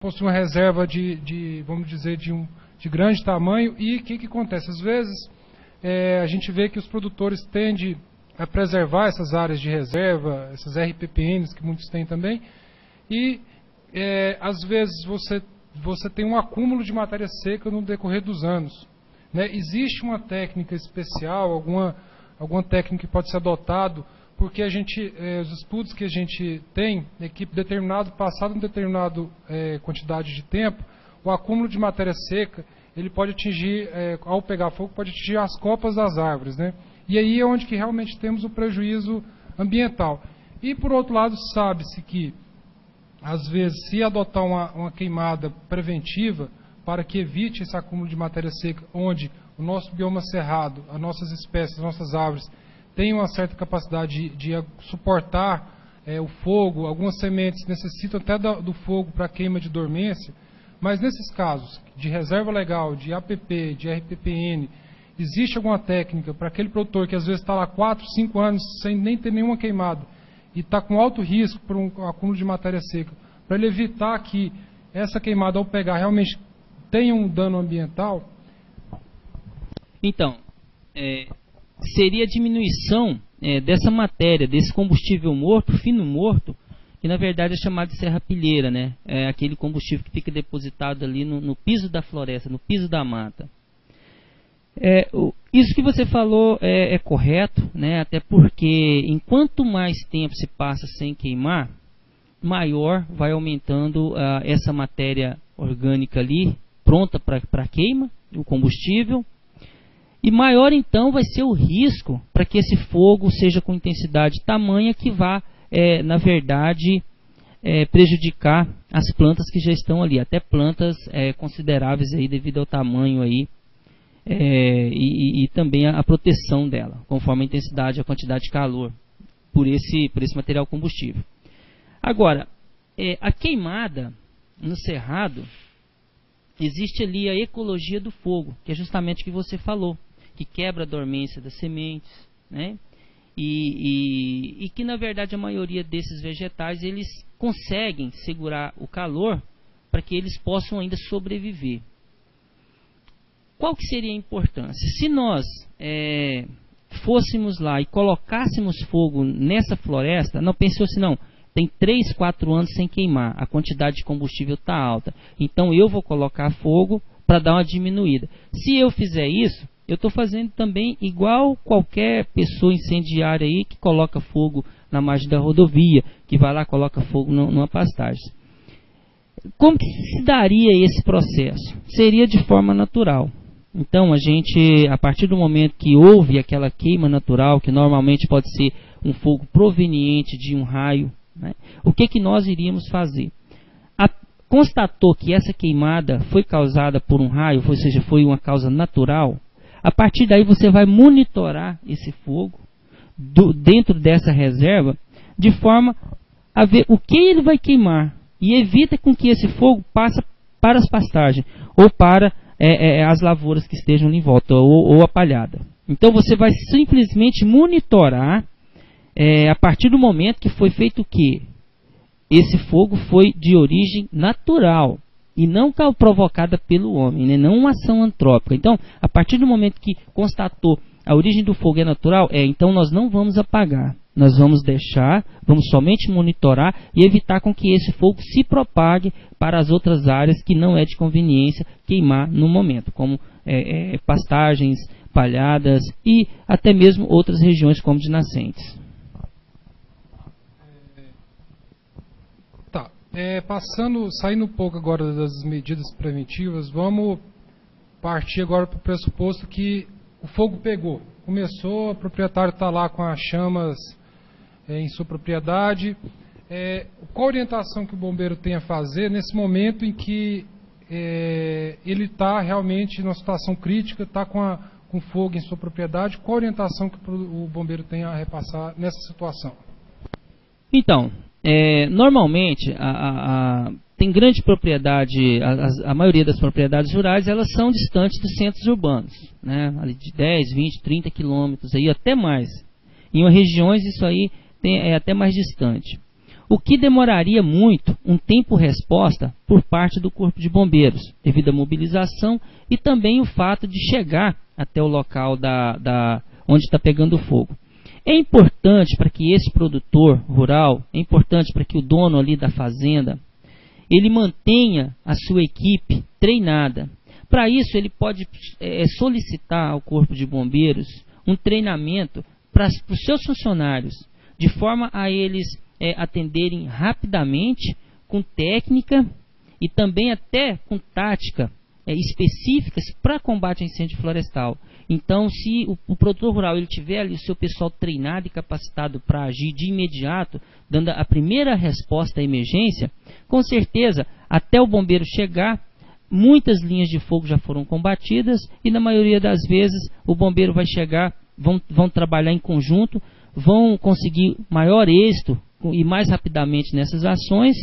possui uma reserva vamos dizer, de grande tamanho. E o que acontece? Às vezes, a gente vê que os produtores tendem a preservar essas áreas de reserva, essas RPPNs que muitos têm também, e às vezes você tem um acúmulo de matéria seca no decorrer dos anos, né? Existe uma técnica especial, alguma técnica que pode ser adotado, porque os estudos que a gente tem é que passado uma determinada quantidade de tempo, o acúmulo de matéria seca, ele pode atingir, ao pegar fogo, pode atingir as copas das árvores, né? E aí é onde que realmente temos o prejuízo ambiental. E, por outro lado, sabe-se que, às vezes, se adotar uma queimada preventiva para que evite esse acúmulo de matéria seca, onde o nosso bioma cerrado, as nossas espécies, as nossas árvores, têm uma certa capacidade de suportar o fogo, algumas sementes necessitam até do fogo para queima de dormência, mas nesses casos de reserva legal, de APP, de RPPN, existe alguma técnica para aquele produtor que às vezes está lá 4, 5 anos sem nem ter nenhuma queimada e está com alto risco por um acúmulo de matéria seca, para ele evitar que essa queimada, ao pegar, realmente tenha um dano ambiental? Então, seria a diminuição dessa matéria, desse combustível morto, fino morto, que na verdade é chamado de serrapilheira, né? É aquele combustível que fica depositado ali no piso da floresta, no piso da mata. Isso que você falou é correto, né? Até porque enquanto mais tempo se passa sem queimar, maior vai aumentando essa matéria orgânica ali, pronta para queima, o combustível, e maior então vai ser o risco para que esse fogo seja com intensidade tamanha que vá, na verdade, prejudicar as plantas que já estão ali, até plantas consideráveis aí devido ao tamanho aí, e também a proteção dela, conforme a intensidade e a quantidade de calor, por esse material combustível. Agora, a queimada no cerrado, existe ali a ecologia do fogo, que é justamente o que você falou, que quebra a dormência das sementes, né? E que na verdade a maioria desses vegetais eles conseguem segurar o calor para que eles possam ainda sobreviver. Qual que seria a importância? Se nós fôssemos lá e colocássemos fogo nessa floresta, não pensou assim, não, tem 3, 4 anos sem queimar, a quantidade de combustível está alta, então eu vou colocar fogo para dar uma diminuída. Se eu fizer isso, eu estou fazendo também igual qualquer pessoa incendiária aí que coloca fogo na margem da rodovia, que vai lá e coloca fogo numa pastagem. Como que se daria esse processo? Seria de forma natural. Então, a partir do momento que houve aquela queima natural, que normalmente pode ser um fogo proveniente de um raio, né? O que nós iríamos fazer? Constatou que essa queimada foi causada por um raio, ou seja, foi uma causa natural. A partir daí você vai monitorar esse fogo dentro dessa reserva, de forma a ver o que ele vai queimar, e evita com que esse fogo passe para as pastagens, ou para as lavouras que estejam ali em volta, ou a palhada. Então você vai simplesmente monitorar, a partir do momento que foi feito o quê? Esse fogo foi de origem natural, e não provocada pelo homem, né? Não uma ação antrópica. Então, a partir do momento que constatou a origem do fogo é natural, então nós não vamos apagar. Nós vamos deixar, vamos somente monitorar e evitar com que esse fogo se propague para as outras áreas que não é de conveniência queimar no momento, como pastagens, palhadas e até mesmo outras regiões como de nascentes. Saindo um pouco agora das medidas preventivas, vamos partir agora para o pressuposto que o fogo pegou. Começou, o proprietário está lá com as chamas em sua propriedade. Qual a orientação que o bombeiro tem a fazer nesse momento em que ele está realmente numa situação crítica, está com fogo em sua propriedade? Qual a orientação que o bombeiro tem a repassar nessa situação? Então, normalmente tem grande propriedade, a maioria das propriedades rurais, elas são distantes dos centros urbanos, né? Ali de 10, 20, 30 quilômetros, aí até mais. Em regiões isso aí é até mais distante. o que demoraria muito um tempo-resposta por parte do Corpo de Bombeiros, devido à mobilização e também o fato de chegar até o local onde está pegando fogo. É importante para que esse produtor rural, é importante para que o dono ali da fazenda, ele mantenha a sua equipe treinada. Para isso, ele pode solicitar ao Corpo de Bombeiros um treinamento para os seus funcionários, de forma a eles atenderem rapidamente, com técnica e também até com tática específicas para combate a incêndio florestal. Então, se o produtor rural ele tiver ali o seu pessoal treinado e capacitado para agir de imediato, dando a primeira resposta à emergência, com certeza, até o bombeiro chegar, muitas linhas de fogo já foram combatidas e na maioria das vezes o bombeiro vai chegar, vão trabalhar em conjunto, vão conseguir maior êxito e mais rapidamente nessas ações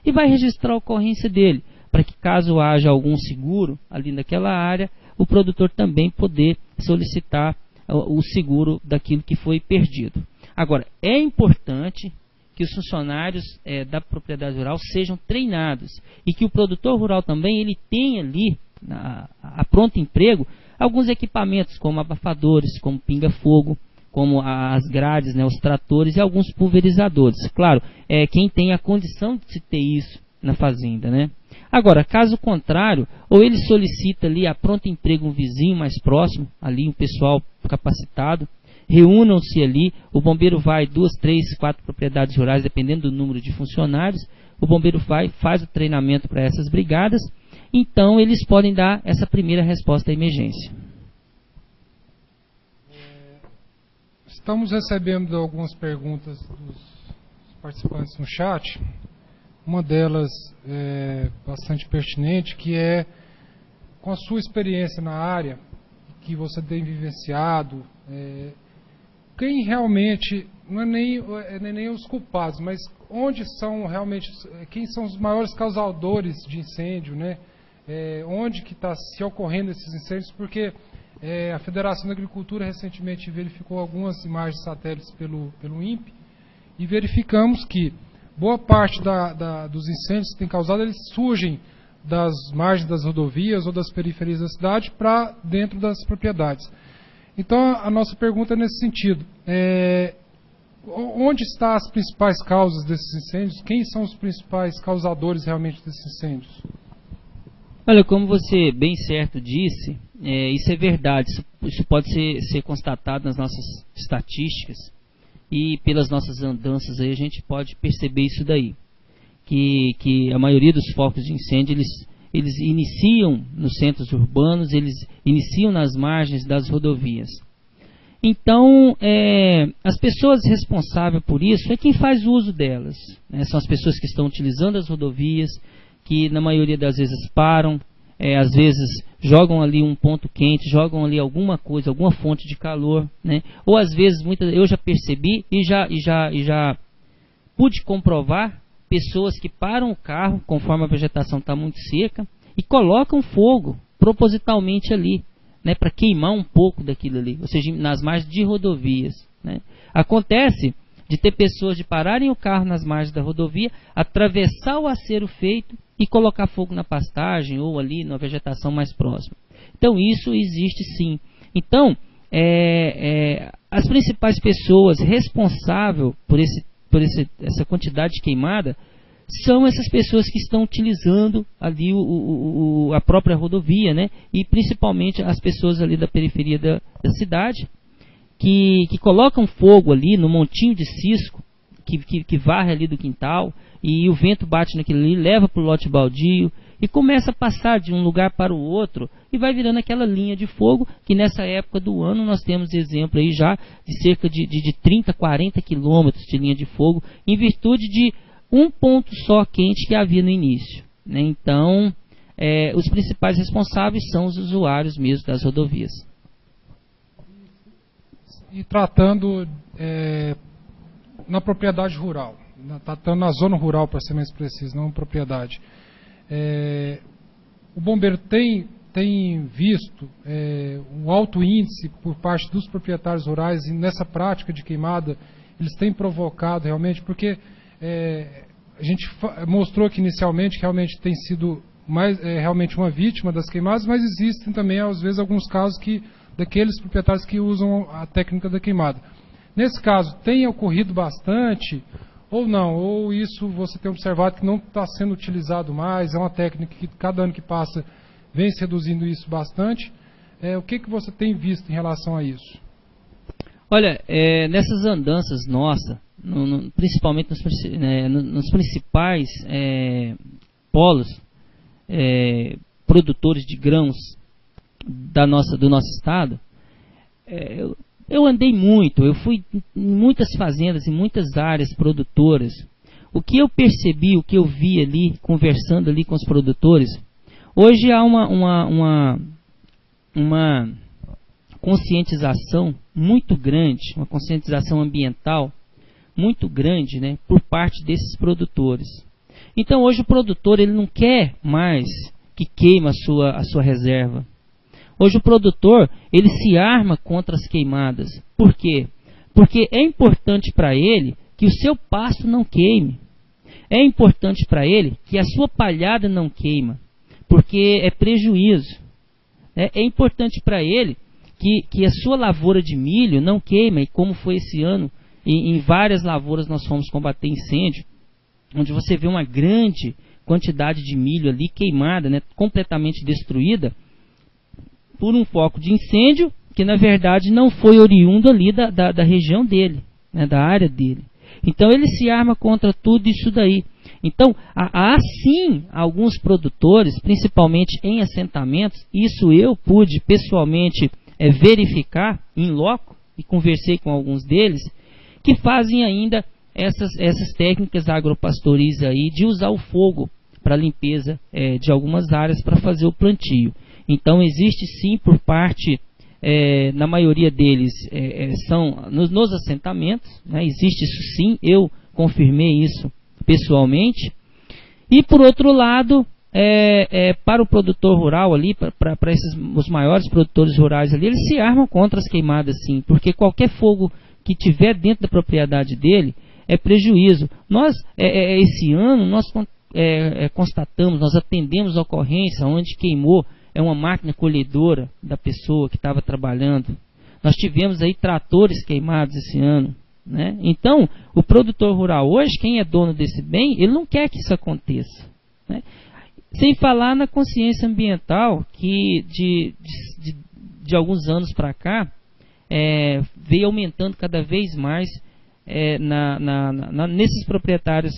e vai registrar a ocorrência dele, para que caso haja algum seguro ali naquela área, o produtor também poder solicitar o seguro daquilo que foi perdido. Agora, é importante que os funcionários da propriedade rural sejam treinados e que o produtor rural também ele tenha ali, a pronto emprego, alguns equipamentos como abafadores, como pinga-fogo, como as grades, os tratores e alguns pulverizadores. Claro, quem tem a condição de se ter isso na fazenda, né? Agora, caso contrário, ou ele solicita ali a pronto emprego um vizinho mais próximo, ali um pessoal capacitado, reúnam-se ali, o bombeiro vai 2, 3, 4 propriedades rurais, dependendo do número de funcionários, o bombeiro faz o treinamento para essas brigadas, então eles podem dar essa primeira resposta à emergência. Estamos recebendo algumas perguntas dos participantes no chat. Uma delas é bastante pertinente, que é, com a sua experiência na área, que você tem vivenciado, quem realmente, não é nem os culpados, mas onde são realmente, quem são os maiores causadores de incêndio, né? Onde que está se ocorrendo esses incêndios, porque a Federação da Agricultura recentemente verificou algumas imagens satélites pelo INPE e verificamos que boa parte dos incêndios que tem causado, eles surgem das margens das rodovias ou das periferias da cidade para dentro das propriedades. Então, a nossa pergunta é nesse sentido. Onde estão as principais causas desses incêndios? Quem são os principais causadores realmente desses incêndios? Olha, como você bem certo disse, isso é verdade. Isso pode ser constatado nas nossas estatísticas. E pelas nossas andanças aí a gente pode perceber isso daí, que a maioria dos focos de incêndio eles iniciam nos centros urbanos, eles iniciam nas margens das rodovias. Então, as pessoas responsáveis por isso é quem faz uso delas, né? São as pessoas que estão utilizando as rodovias, que na maioria das vezes param, às vezes jogam ali um ponto quente, jogam ali alguma coisa, alguma fonte de calor, né? Ou às vezes, eu já percebi e já pude comprovar pessoas que param o carro, conforme a vegetação está muito seca, e colocam fogo propositalmente ali, né? Para queimar um pouco daquilo ali, ou seja, nas margens de rodovias, né? Acontece de ter pessoas de pararem o carro nas margens da rodovia, atravessar o acero feito e colocar fogo na pastagem ou ali na vegetação mais próxima. Então isso existe sim. Então as principais pessoas responsáveis por essa quantidade de queimada são essas pessoas que estão utilizando ali a própria rodovia, né? E principalmente as pessoas ali da periferia da cidade que colocam fogo ali no montinho de cisco que varre ali do quintal, e o vento bate naquilo ali, leva para o lote baldio e começa a passar de um lugar para o outro e vai virando aquela linha de fogo que nessa época do ano nós temos exemplo aí já de cerca de 30, 40 quilômetros de linha de fogo, em virtude de um ponto só quente que havia no início, né? Então, os principais responsáveis são os usuários mesmo das rodovias. E tratando na propriedade rural, tratando na zona rural, para ser mais preciso, não propriedade, o bombeiro tem visto um alto índice por parte dos proprietários rurais, e nessa prática de queimada eles têm provocado realmente, porque a gente mostrou aqui inicialmente que realmente tem sido realmente uma vítima das queimadas, mas existem também, às vezes, alguns casos daqueles proprietários que usam a técnica da queimada. Nesse caso, tem ocorrido bastante ou não? Ou isso você tem observado que não está sendo utilizado mais, é uma técnica que cada ano que passa vem se reduzindo isso bastante? O que você tem visto em relação a isso? Olha, nessas andanças nossas, principalmente nos principais polos produtores de grãos do nosso estado, eu andei muito, eu fui em muitas fazendas, em muitas áreas produtoras. O que eu percebi, o que eu vi ali, conversando ali com os produtores, hoje há uma conscientização muito grande, uma conscientização ambiental muito grande, né, por parte desses produtores. Então hoje o produtor ele não quer mais que queime a sua reserva. Hoje o produtor ele se arma contra as queimadas. Por quê? Porque é importante para ele que o seu pasto não queime. É importante para ele que a sua palhada não queima, porque é prejuízo. É importante para ele que a sua lavoura de milho não queima, e como foi esse ano, em várias lavouras nós fomos combater incêndio, onde você vê uma grande quantidade de milho ali queimada, né, completamente destruída, por um foco de incêndio que na verdade não foi oriundo ali da região dele, né, da área dele. Então ele se arma contra tudo isso daí. Então há sim alguns produtores, principalmente em assentamentos, isso eu pude pessoalmente verificar em loco, e conversei com alguns deles, que fazem ainda essas técnicas agropastoris aí de usar o fogo para limpeza de algumas áreas para fazer o plantio. Então existe sim por parte, na maioria deles, são nos assentamentos, né, existe isso sim, eu confirmei isso pessoalmente. E por outro lado, para o produtor rural ali, para os maiores produtores rurais ali, eles se armam contra as queimadas sim, porque qualquer fogo que tiver dentro da propriedade dele é prejuízo. Nós, esse ano, nós constatamos, nós atendemos a ocorrência onde queimou uma máquina colhedora da pessoa que estava trabalhando. Nós tivemos aí tratores queimados esse ano, né? Então, o produtor rural hoje, quem é dono desse bem, ele não quer que isso aconteça, né? Sem falar na consciência ambiental, que de alguns anos para cá, veio aumentando cada vez mais nesses proprietários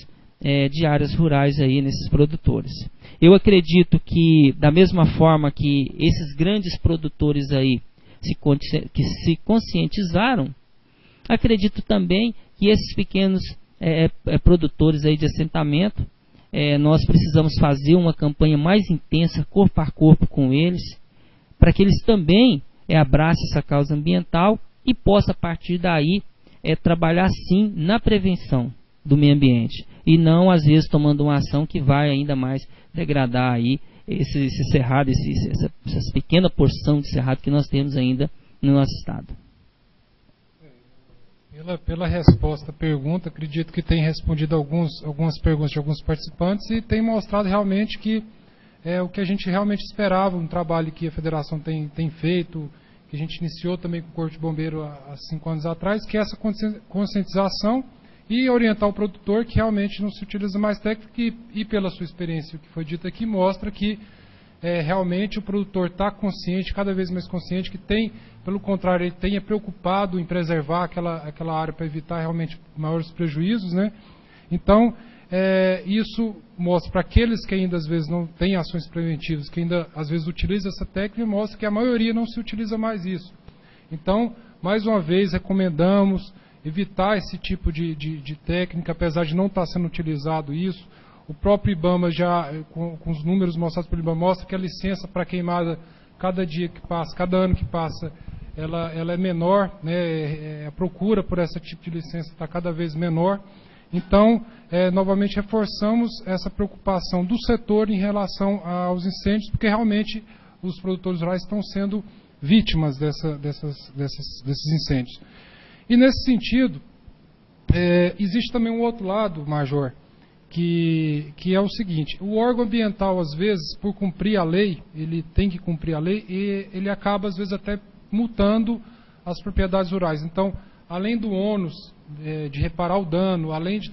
de áreas rurais aí, nesses produtores. Eu acredito que da mesma forma que esses grandes produtores aí que se conscientizaram, acredito também que esses pequenos produtores aí de assentamento, nós precisamos fazer uma campanha mais intensa, corpo a corpo com eles, para que eles também abracem essa causa ambiental e possa a partir daí trabalhar sim na prevenção do meio ambiente, e não às vezes tomando uma ação que vai ainda mais degradar aí esse cerrado, essa pequena porção de cerrado que nós temos ainda no nosso estado. Pela resposta à pergunta, acredito que tem respondido algumas perguntas de alguns participantes e tem mostrado realmente que o que a gente realmente esperava, um trabalho que a federação tem feito, que a gente iniciou também com o Corpo de Bombeiro há 5 anos atrás, que é essa conscientização e orientar o produtor que realmente não se utiliza mais técnica, e pela sua experiência, o que foi dito aqui, mostra que realmente o produtor está consciente, cada vez mais consciente, que tem, pelo contrário, ele tenha preocupado em preservar aquela área para evitar realmente maiores prejuízos, né? Então, isso mostra para aqueles que ainda às vezes não têm ações preventivas, que ainda às vezes utilizam essa técnica, mostra que a maioria não se utiliza mais isso. Então, mais uma vez, recomendamos evitar esse tipo de técnica, apesar de não estar sendo utilizado isso. O próprio IBAMA, já com os números mostrados pelo IBAMA, mostra que a licença para queimada, cada dia que passa, cada ano que passa, ela é menor, né? A procura por esse tipo de licença está cada vez menor. Então, novamente reforçamos essa preocupação do setor em relação aos incêndios, porque realmente os produtores rurais estão sendo vítimas desses incêndios. E nesse sentido, existe também um outro lado, Major, que é o seguinte: o órgão ambiental, às vezes, por cumprir a lei, ele tem que cumprir a lei, e ele acaba, às vezes, até multando as propriedades rurais. Então, além do ônus de reparar o dano, além de